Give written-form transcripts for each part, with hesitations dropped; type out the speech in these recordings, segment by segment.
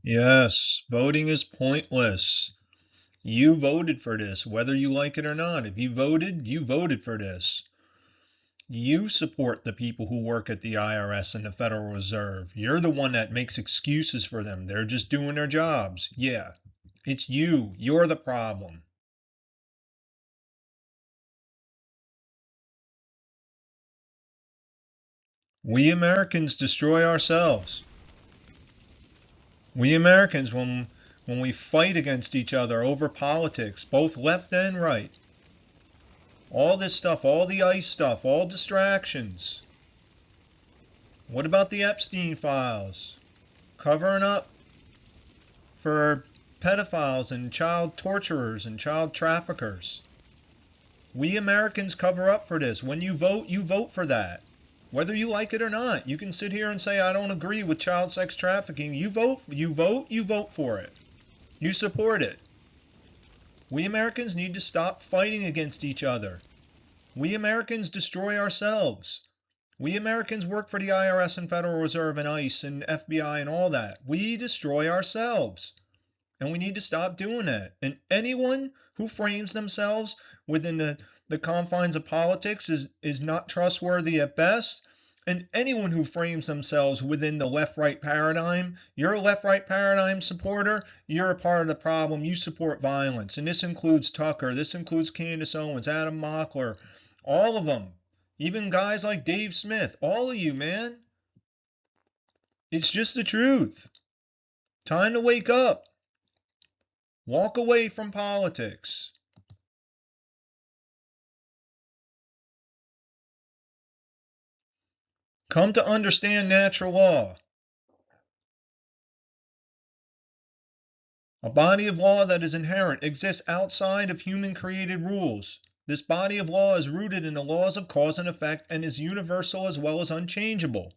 Yes, voting is pointless. You voted for this, whether you like it or not. If you voted for this. You support the people who work at the IRS and the Federal Reserve. You're the one that makes excuses for them. They're just doing their jobs. Yeah, it's you. You're the problem. We Americans destroy ourselves. We Americans, when we fight against each other over politics, both left and right, all this stuff, all the ICE stuff, all distractions. What about the Epstein files? Covering up for pedophiles and child torturers and child traffickers. We Americans cover up for this. When you vote for that. Whether you like it or not. You can sit here and say I don't agree with child sex trafficking. You vote for it. You support it. We Americans need to stop fighting against each other. We Americans destroy ourselves. We Americans work for the IRS and Federal Reserve and ICE and FBI and all that. We destroy ourselves. And we need to stop doing that. And anyone who frames themselves within the confines of politics is not trustworthy at best. And anyone who frames themselves within the left right paradigm, you're a left right paradigm supporter, you're a part of the problem. You support violence. And this includes Tucker, this includes Candace Owens, Adam Mockler, all of them. Even guys like Dave Smith, all of you, man. It's just the truth. Time to wake up. Walk away from politics. Come to understand natural law. A body of law that is inherent exists outside of human created rules. This body of law is rooted in the laws of cause and effect and is universal as well as unchangeable.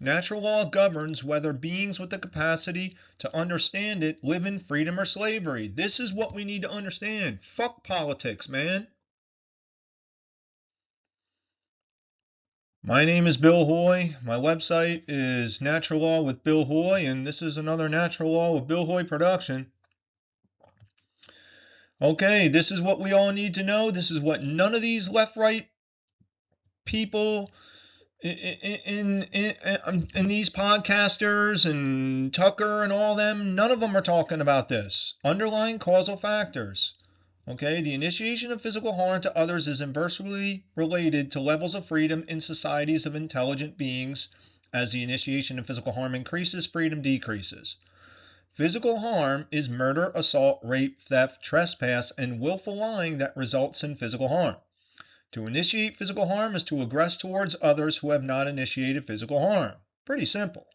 Natural law governs whether beings with the capacity to understand it live in freedom or slavery. This is what we need to understand. Fuck politics, man. My name is Bill Hoy. My website is Natural Law with Bill Hoy, and this is another Natural Law with Bill Hoy production. Okay, this is what we all need to know. This is what none of these left-right people in these podcasters and Tucker and all them, none of them are talking about this. Underlying causal factors. Okay, the initiation of physical harm to others is inversely related to levels of freedom in societies of intelligent beings. As the initiation of physical harm increases, freedom decreases. Physical harm is murder, assault, rape, theft, trespass, and willful lying that results in physical harm. To initiate physical harm is to aggress towards others who have not initiated physical harm. Pretty simple.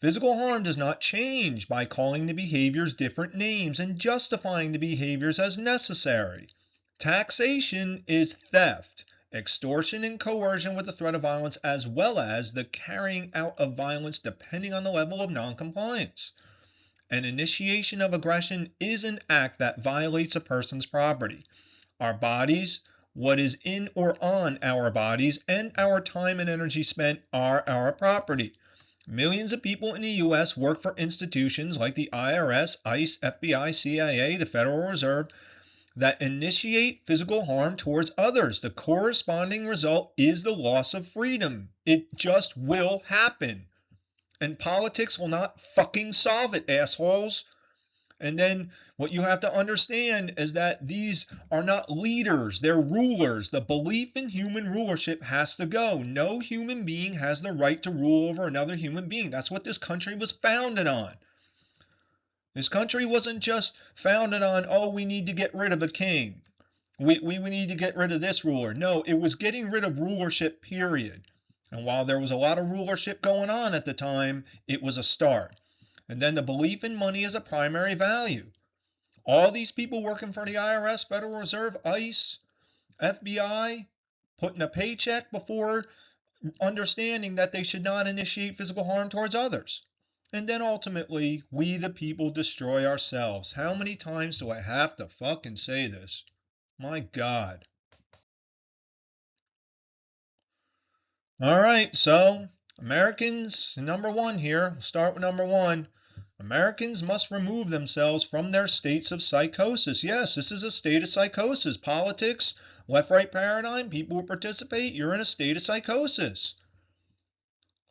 Physical harm does not change by calling the behaviors different names and justifying the behaviors as necessary. Taxation is theft, extortion and coercion with the threat of violence, as well as the carrying out of violence depending on the level of noncompliance. An initiation of aggression is an act that violates a person's property. Our bodies, what is in or on our bodies, and our time and energy spent are our property. Millions of people in the U.S. work for institutions like the IRS, ICE, FBI, CIA, the Federal Reserve that initiate physical harm towards others. The corresponding result is the loss of freedom. It just will happen. And politics will not fucking solve it, assholes. And then what you have to understand is that these are not leaders, they're rulers. The belief in human rulership has to go. No human being has the right to rule over another human being. That's what this country was founded on. This country wasn't just founded on, oh, we need to get rid of a king. We need to get rid of this ruler. No, it was getting rid of rulership, period. And while there was a lot of rulership going on at the time, it was a start. And then the belief in money as a primary value. All these people working for the IRS, Federal Reserve, ICE, FBI, putting a paycheck before understanding that they should not initiate physical harm towards others. And then ultimately, we the people destroy ourselves. How many times do I have to fucking say this? My God. All right, so Americans, number one here. We'll start with number one. Americans must remove themselves from their states of psychosis. Yes, this is a state of psychosis. Politics, left-right paradigm, people who participate, you're in a state of psychosis.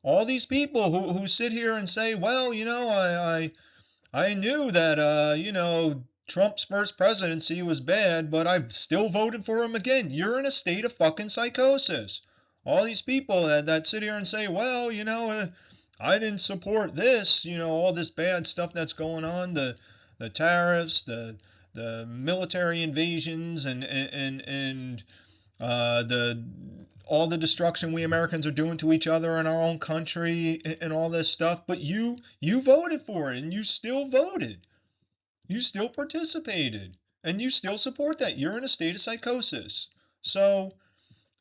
All these people who sit here and say, well, I knew that, Trump's first presidency was bad, but I've still voted for him again. You're in a state of fucking psychosis. All these people that sit here and say, well, I didn't support this, all this bad stuff that's going on, the tariffs, the military invasions, and the all the destruction we Americans are doing to each other in our own country and all this stuff. But you voted for it, and you still voted. You still participated, and you still support that. You're in a state of psychosis. So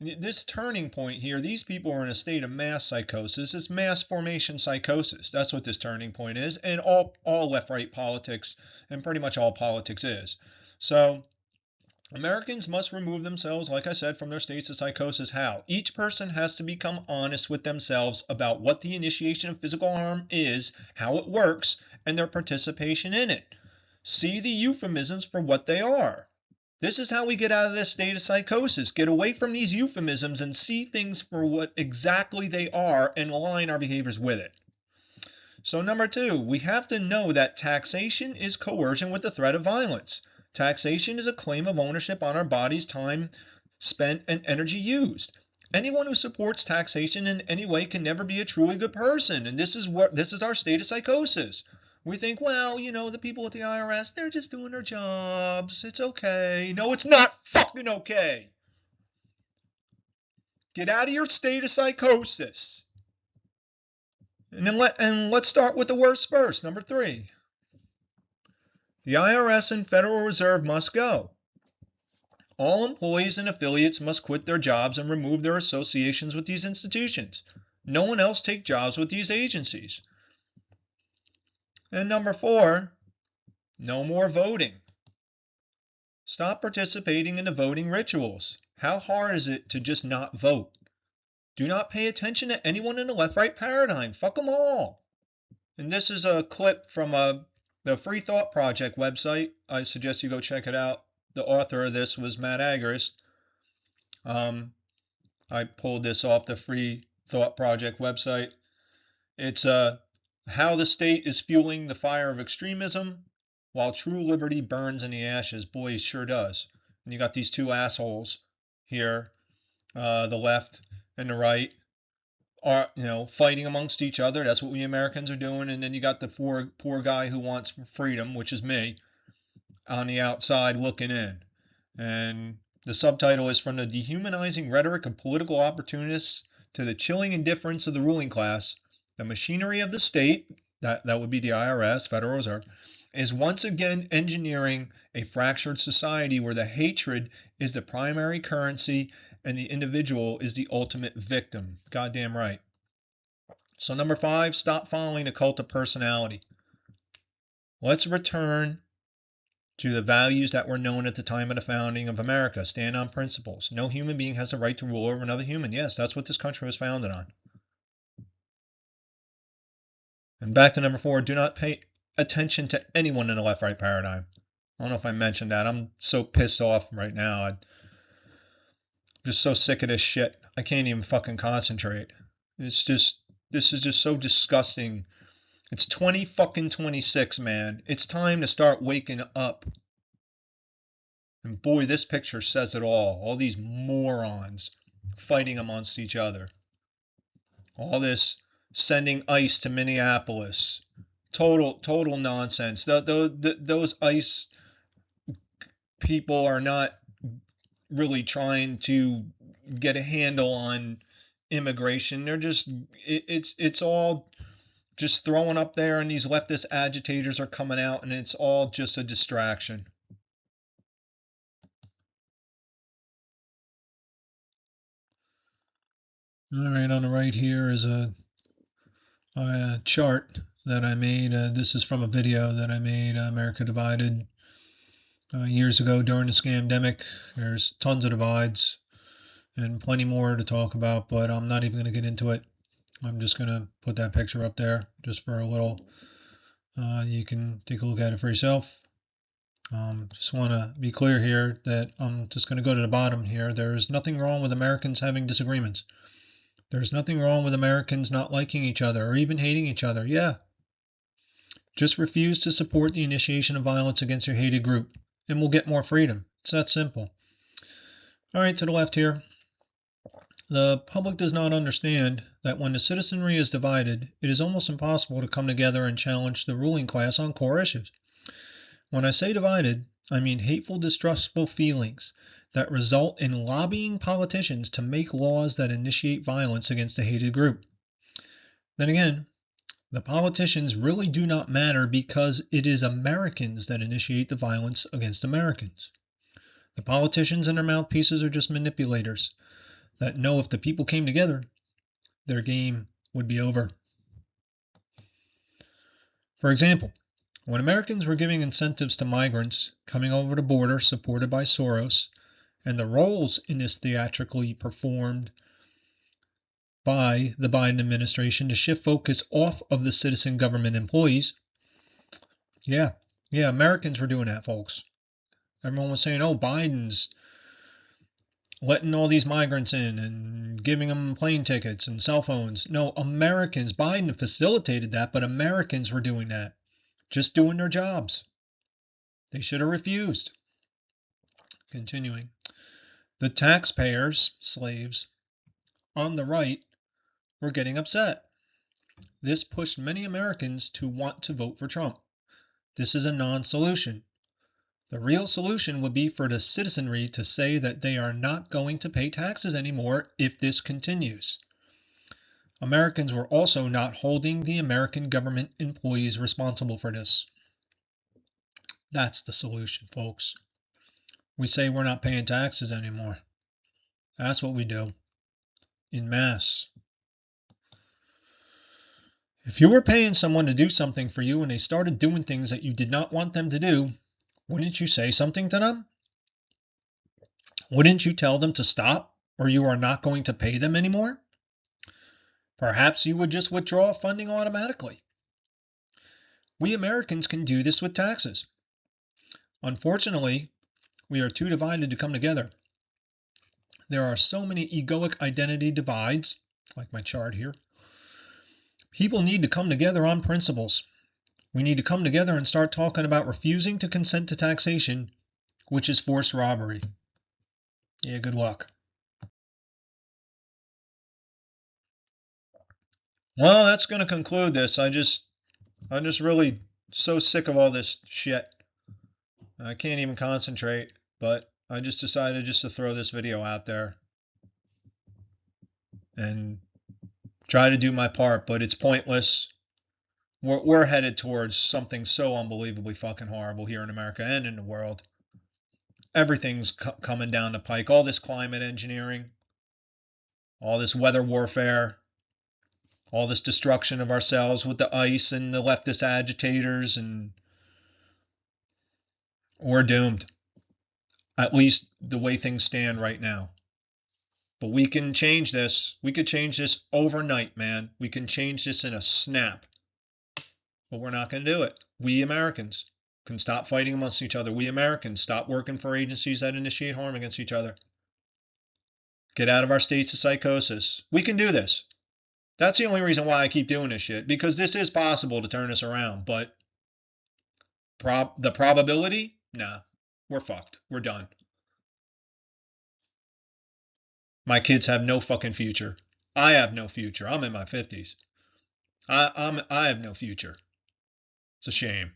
this turning point here, these people are in a state of mass psychosis. It's mass formation psychosis. That's what this turning point is, and all left-right politics and pretty much all politics is. So Americans must remove themselves, like I said, from their states of psychosis. How? Each person has to become honest with themselves about what the initiation of physical harm is, how it works, and their participation in it. See the euphemisms for what they are. This is how we get out of this state of psychosis. Get away from these euphemisms and see things for what exactly they are and align our behaviors with it. So number 2, we have to know that taxation is coercion with the threat of violence. Taxation is a claim of ownership on our bodies, time spent, and energy used. Anyone who supports taxation in any way can never be a truly good person, and this is our state of psychosis. We think, well, the people at the IRS, they're just doing their jobs. It's okay. No, it's not fucking okay. Get out of your state of psychosis. And let's start with the worst first. Number 3. The IRS and Federal Reserve must go. All employees and affiliates must quit their jobs and remove their associations with these institutions. No one else take jobs with these agencies. And number 4, no more voting. Stop participating in the voting rituals. How hard is it to just not vote? Do not pay attention to anyone in the left-right paradigm. Fuck them all. And this is a clip from the Free Thought Project website. I suggest you go check it out. The author of this was Matt Agris. I pulled this off the Free Thought Project website. It's how the state is fueling the fire of extremism while true liberty burns in the ashes. Boy, it sure does. And you got these two assholes here, the left and the right, are fighting amongst each other. That's what we Americans are doing. And then you got the poor guy who wants freedom, which is me, on the outside looking in. And the subtitle is From the Dehumanizing Rhetoric of Political Opportunists to the Chilling Indifference of the Ruling Class, the machinery of the state, that would be the IRS, Federal Reserve, is once again engineering a fractured society where the hatred is the primary currency and the individual is the ultimate victim. Goddamn right. So number 5, stop following the cult of personality. Let's return to the values that were known at the time of the founding of America. Stand on principles. No human being has the right to rule over another human. Yes, that's what this country was founded on. And back to number 4, do not pay attention to anyone in the left-right paradigm. I don't know if I mentioned that. I'm so pissed off right now. I'm just so sick of this shit. I can't even fucking concentrate. This is just so disgusting. It's 2026, man. It's time to start waking up. And boy, this picture says it all. All these morons fighting amongst each other. All this sending ICE to Minneapolis. Total nonsense. Those ICE people are not really trying to get a handle on immigration. They're just, it's all just throwing up there, and these leftist agitators are coming out, and it's all just a distraction. All right, on the right here is a chart that I made. This is from a video that I made, America Divided, years ago during the scamdemic. There's tons of divides and plenty more to talk about, but I'm not even going to get into it. I'm just going to put that picture up there just for a little You can take a look at it for yourself. Just want to be clear here that I'm just going to go to the bottom here. There's nothing wrong with Americans having disagreements. There's nothing wrong with Americans not liking each other or even hating each other. Yeah. Just refuse to support the initiation of violence against your hated group, and we'll get more freedom. It's that simple. All right, to the left here. The public does not understand that when the citizenry is divided, it is almost impossible to come together and challenge the ruling class on core issues. When I say divided, I mean hateful, distrustful feelings that result in lobbying politicians to make laws that initiate violence against a hated group. Then again, the politicians really do not matter because it is Americans that initiate the violence against Americans. The politicians and their mouthpieces are just manipulators that know if the people came together, their game would be over. For example, when Americans were giving incentives to migrants coming over the border supported by Soros, and the roles in this theatrically performed by the Biden administration to shift focus off of the citizen government employees, yeah, Americans were doing that, folks. Everyone was saying, oh, Biden's letting all these migrants in and giving them plane tickets and cell phones. No, Americans, Biden facilitated that, but Americans were doing that, just doing their jobs. They should have refused. Continuing. The taxpayers, slaves, on the right were getting upset. This pushed many Americans to want to vote for Trump. This is a non-solution. The real solution would be for the citizenry to say that they are not going to pay taxes anymore if this continues. Americans were also not holding the American government employees responsible for this. That's the solution, folks. We say we're not paying taxes anymore. That's what we do. En masse. If you were paying someone to do something for you and they started doing things that you did not want them to do, wouldn't you say something to them? Wouldn't you tell them to stop, or you are not going to pay them anymore? Perhaps you would just withdraw funding automatically. We Americans can do this with taxes. Unfortunately, we are too divided to come together. There are so many egoic identity divides, like my chart here. People need to come together on principles. We need to come together and start talking about refusing to consent to taxation, which is forced robbery. Yeah, good luck. Well, that's going to conclude this. I'm just really so sick of all this shit. I can't even concentrate, but I just decided just to throw this video out there and try to do my part, but it's pointless. We're headed towards something so unbelievably fucking horrible here in America and in the world. Everything's coming down the pike. All this climate engineering, all this weather warfare, all this destruction of ourselves with the ice and the leftist agitators, and we're doomed. At least the way things stand right now. But we can change this. We could change this overnight, man. We can change this in a snap. But we're not going to do it. We Americans can stop fighting amongst each other. We Americans stop working for agencies that initiate harm against each other. Get out of our states of psychosis. We can do this. That's the only reason why I keep doing this shit, because this is possible to turn this around. But the probability? Nah, we're fucked. We're done. My kids have no fucking future. I have no future. I'm in my 50s. I have no future. It's a shame.